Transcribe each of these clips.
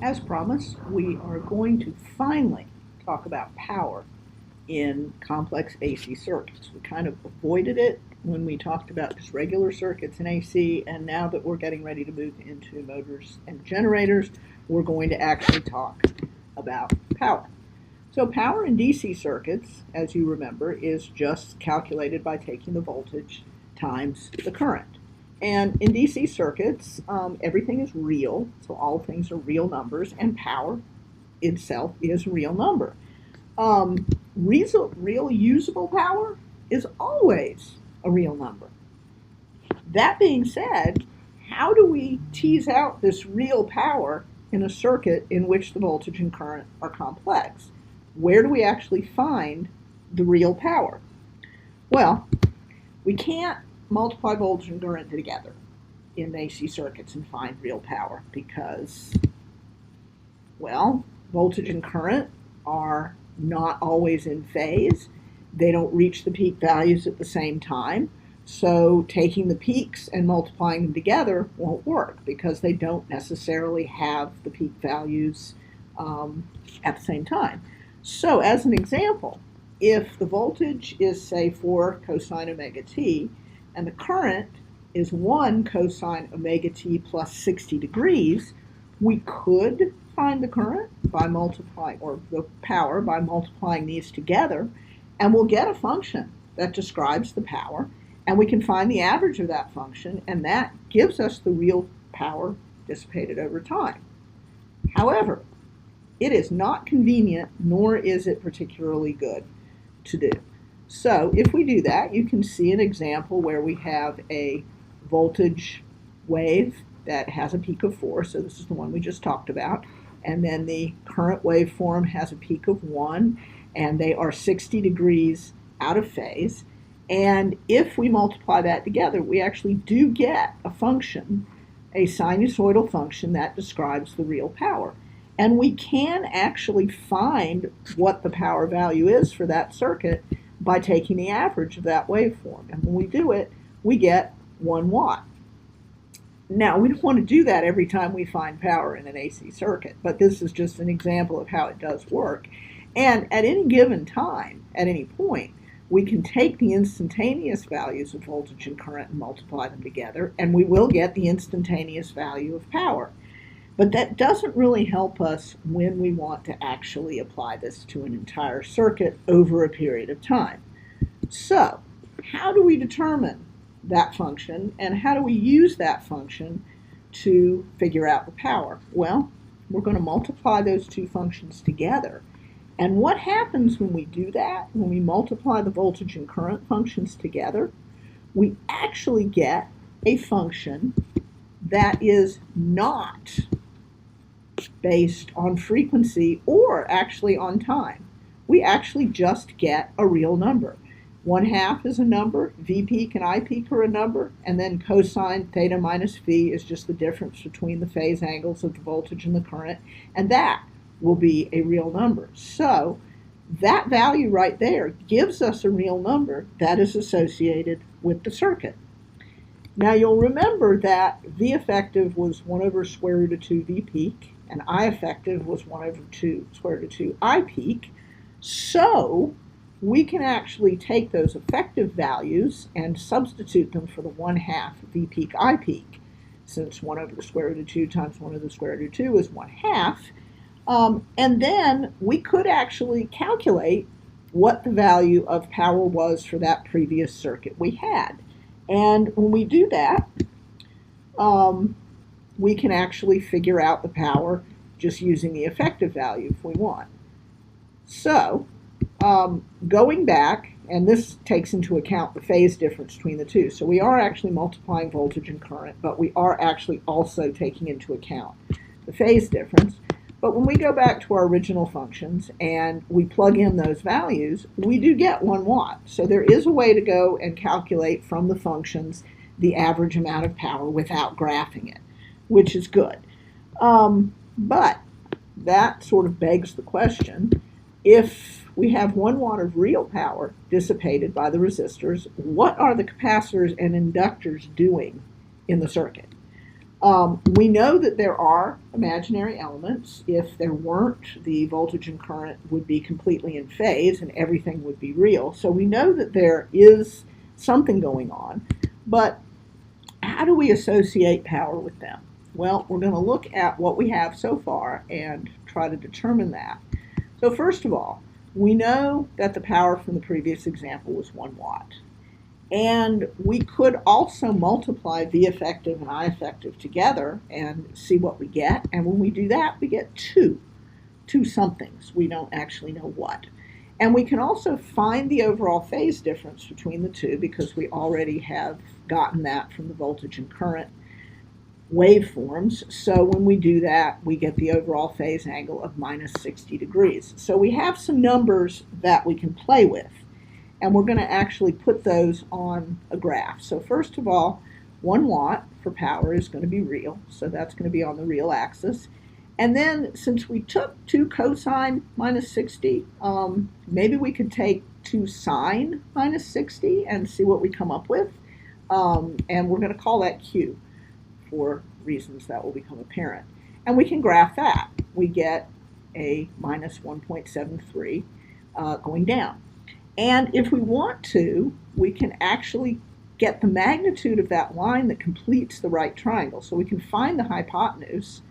As promised, we are going to finally talk about power in complex AC circuits. We kind of avoided it when we talked about just regular circuits in AC, and now that we're getting ready to move into motors and generators, we're going to actually talk about power. So power in DC circuits, as you remember, is just calculated by taking the voltage times the current. And in DC circuits, everything is real, so all things are real numbers, and power itself is a real number. Real usable power is always a real number. That being said, how do we tease out this real power in a circuit in which the voltage and current are complex? Where do we actually find the real power? Well, we can't multiply voltage and current together in AC circuits and find real power because, well, voltage and current are not always in phase. They don't reach the peak values at the same time. So taking the peaks and multiplying them together won't work because they don't necessarily have the peak values at the same time. So as an example, if the voltage is, say, 4 cosine omega t, and the current is 1 cosine omega t plus 60 degrees, we could find the current by multiplying, or the power by multiplying these together, and we'll get a function that describes the power, and we can find the average of that function, and that gives us the real power dissipated over time. However, it is not convenient, nor is it particularly good to do. So if we do that, you can see an example where we have a voltage wave that has a peak of 4, so this is the one we just talked about, and then the current waveform has a peak of 1, and they are 60 degrees out of phase. And if we multiply that together, we actually do get a function, a sinusoidal function that describes the real power. And we can actually find what the power value is for that circuit by taking the average of that waveform. And when we do it, we get 1 watt. Now, we don't want to do that every time we find power in an AC circuit, but this is just an example of how it does work. And at any given time, at any point, we can take the instantaneous values of voltage and current and multiply them together, and we will get the instantaneous value of power. But that doesn't really help us when we want to actually apply this to an entire circuit over a period of time. So, how do we determine that function, and how do we use that function to figure out the power? Well, we're going to multiply those two functions together. And what happens when we do that, when we multiply the voltage and current functions together? We actually get a function that is not based on frequency or actually on time. We actually just get a real number. 1/2 is a number, V peak and I peak are a number, and then cosine theta minus phi is just the difference between the phase angles of the voltage and the current, and that will be a real number. So that value right there gives us a real number that is associated with the circuit. Now you'll remember that V effective was 1 over square root of 2 V peak, and I effective was 1 over 2 square root of 2 I peak. So we can actually take those effective values and substitute them for the 1/2 V peak I peak, since 1 over the square root of 2 times 1 over the square root of 2 is 1/2. And then we could actually calculate what the value of power was for that previous circuit we had. And when we do that, we can actually figure out the power just using the effective value if we want. So, going back, and this takes into account the phase difference between the two. So we are actually multiplying voltage and current, but we are actually also taking into account the phase difference. But when we go back to our original functions and we plug in those values, we do get 1 watt. So there is a way to go and calculate from the functions the average amount of power without graphing it, which is good. But that sort of begs the question, if we have 1 watt of real power dissipated by the resistors, what are the capacitors and inductors doing in the circuit? We know that there are imaginary elements. If there weren't, the voltage and current would be completely in phase and everything would be real. So we know that there is something going on, but how do we associate power with them? Well, we're going to look at what we have so far and try to determine that. So first of all, we know that the power from the previous example was 1 watt. And we could also multiply V effective and I effective together and see what we get. And when we do that, we get two somethings. We don't actually know what. And we can also find the overall phase difference between the two because we already have gotten that from the voltage and current waveforms. So when we do that, we get the overall phase angle of minus 60 degrees. So we have some numbers that we can play with. And we're going to actually put those on a graph. So first of all, 1 watt for power is going to be real. So that's going to be on the real axis. And then since we took 2 cosine minus 60, maybe we could take 2 sine minus 60 and see what we come up with. And we're going to call that Q for reasons that will become apparent. And we can graph that. We get a minus 1.73 going down. And if we want to, we can actually get the magnitude of that line that completes the right triangle. So we can find the hypotenuse.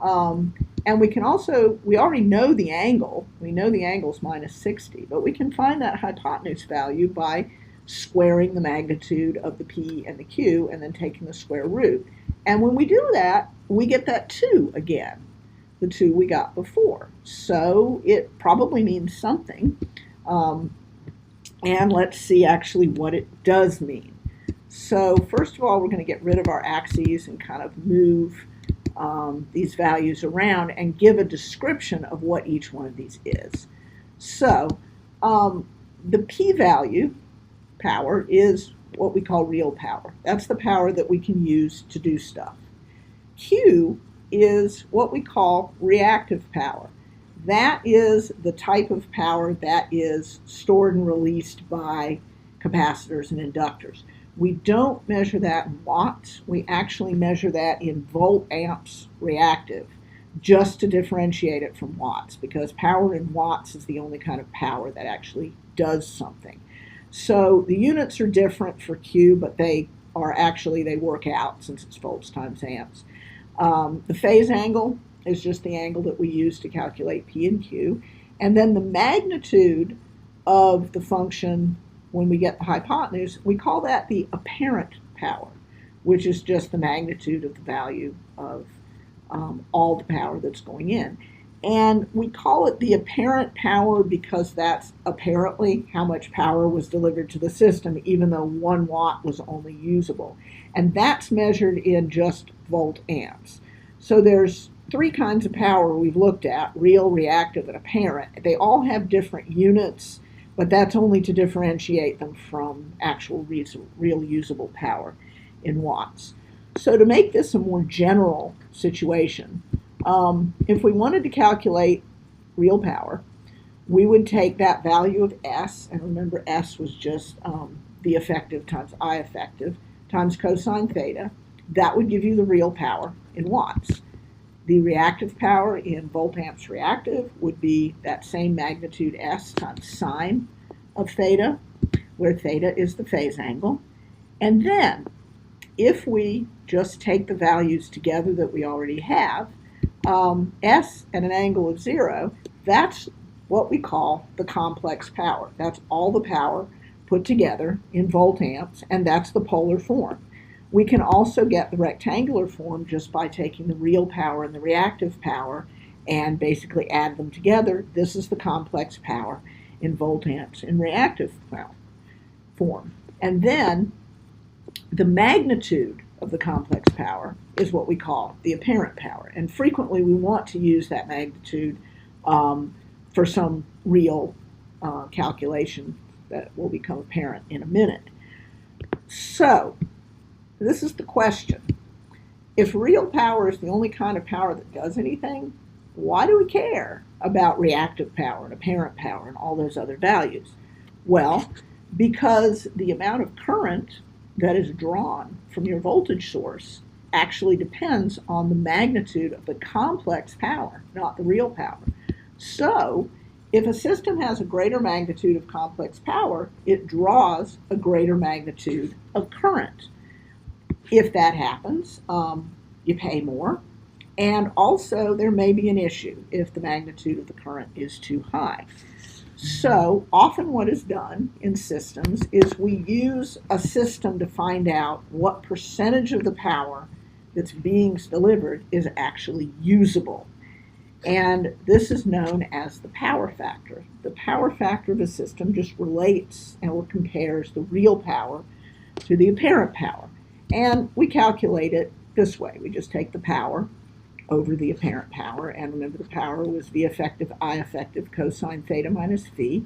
And we can also, we already know the angle. We know the angle is minus 60. But we can find that hypotenuse value by squaring the magnitude of the P and the Q and then taking the square root. And when we do that, we get that 2 again, the 2 we got before. So it probably means something. And let's see actually what it does mean. So first of all, we're going to get rid of our axes and kind of move these values around and give a description of what each one of these is. So the p-value power is what we call real power. That's the power that we can use to do stuff. Q is what we call reactive power. That is the type of power that is stored and released by capacitors and inductors. We don't measure that in watts. We actually measure that in volt amps reactive, just to differentiate it from watts, because power in watts is the only kind of power that actually does something. So the units are different for Q, but they work out since it's volts times amps. The phase angle is just the angle that we use to calculate P and Q. And then the magnitude of the function when we get the hypotenuse, we call that the apparent power, which is just the magnitude of the value of all the power that's going in. And we call it the apparent power because that's apparently how much power was delivered to the system, even though 1 watt was only usable. And that's measured in just volt amps. So there's 3 kinds of power we've looked at: real, reactive, and apparent. They all have different units, but that's only to differentiate them from actual real usable power in watts. So to make this a more general situation, if we wanted to calculate real power, we would take that value of S, and remember S was just V effective times I effective times cosine theta. That would give you the real power in watts. The reactive power in volt amps reactive would be that same magnitude S times sine of theta, where theta is the phase angle. And then, if we just take the values together that we already have, S at an angle of 0, that's what we call the complex power. That's all the power put together in volt amps, and that's the polar form. We can also get the rectangular form just by taking the real power and the reactive power and basically add them together. This is the complex power in volt amps in reactive form. And then the magnitude of the complex power is what we call the apparent power. And frequently we want to use that magnitude for some real calculation that will become apparent in a minute. So this is the question. If real power is the only kind of power that does anything, why do we care about reactive power and apparent power and all those other values? Well, because the amount of current that is drawn from your voltage source actually depends on the magnitude of the complex power, not the real power. So, if a system has a greater magnitude of complex power, it draws a greater magnitude of current. If that happens, you pay more. And also, there may be an issue if the magnitude of the current is too high. So, often what is done in systems is we use a system to find out what percentage of the power that's being delivered is actually usable. And this is known as the power factor. The power factor of a system just relates or compares the real power to the apparent power. And we calculate it this way. We just take the power over the apparent power, and remember the power was V effective I effective cosine theta minus phi,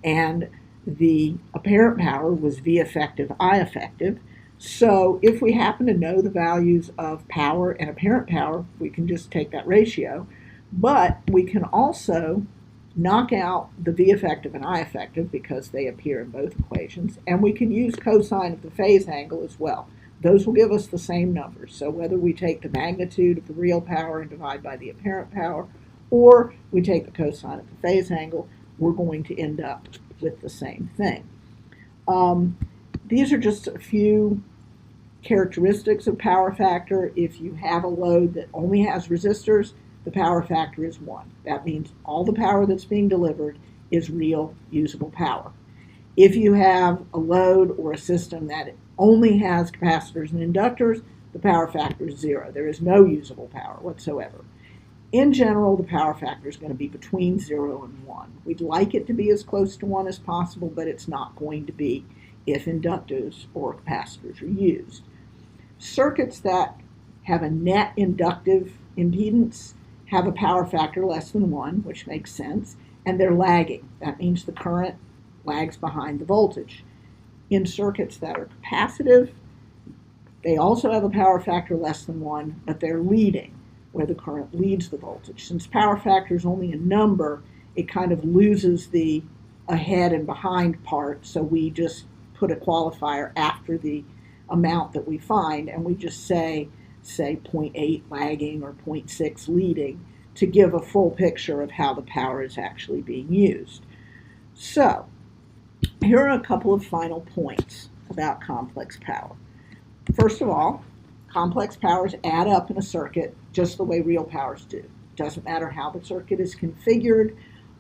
and the apparent power was V effective I effective. So if we happen to know the values of power and apparent power, we can just take that ratio, but we can also knock out the V effective and I effective because they appear in both equations, and we can use cosine of the phase angle as well. Those will give us the same numbers. So whether we take the magnitude of the real power and divide by the apparent power, or we take the cosine of the phase angle, we're going to end up with the same thing. These are just a few characteristics of power factor. If you have a load that only has resistors, the power factor is 1. That means all the power that's being delivered is real usable power. If you have a load or a system that only has capacitors and inductors, the power factor is 0. There is no usable power whatsoever. In general, the power factor is going to be between 0 and 1. We'd like it to be as close to 1 as possible, but it's not going to be if inductors or capacitors are used. Circuits that have a net inductive impedance have a power factor less than 1, which makes sense, and they're lagging. That means the current lags behind the voltage. In circuits that are capacitive, they also have a power factor less than 1, but they're leading, where the current leads the voltage. Since power factor is only a number, it kind of loses the ahead and behind part, so we just put a qualifier after the amount that we find, and we just say 0.8 lagging or 0.6 leading to give a full picture of how the power is actually being used. So, here are a couple of final points about complex power. First of all, complex powers add up in a circuit just the way real powers do. It doesn't matter how the circuit is configured,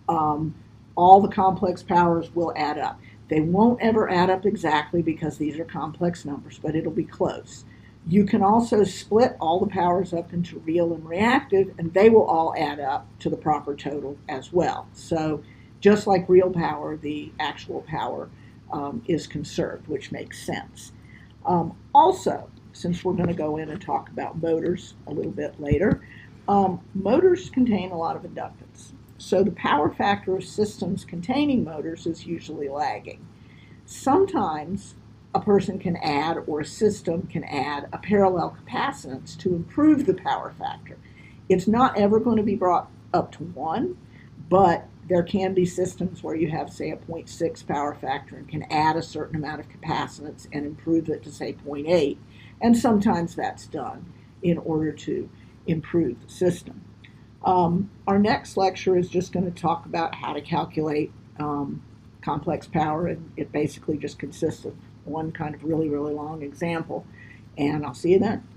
all the complex powers will add up. They won't ever add up exactly because these are complex numbers, but it'll be close. You can also split all the powers up into real and reactive, and they will all add up to the proper total as well. So just like real power, the actual power is conserved, which makes sense. Also, since we're going to go in and talk about motors a little bit later, motors contain a lot of inductance. So the power factor of systems containing motors is usually lagging. Sometimes a person can add, or a system can add, a parallel capacitance to improve the power factor. It's not ever going to be brought up to 1, but there can be systems where you have, say, a 0.6 power factor and can add a certain amount of capacitance and improve it to, say, 0.8. And sometimes that's done in order to improve the system. Our next lecture is just going to talk about how to calculate complex power, and it basically just consists of one kind of really, really long example. And I'll see you then.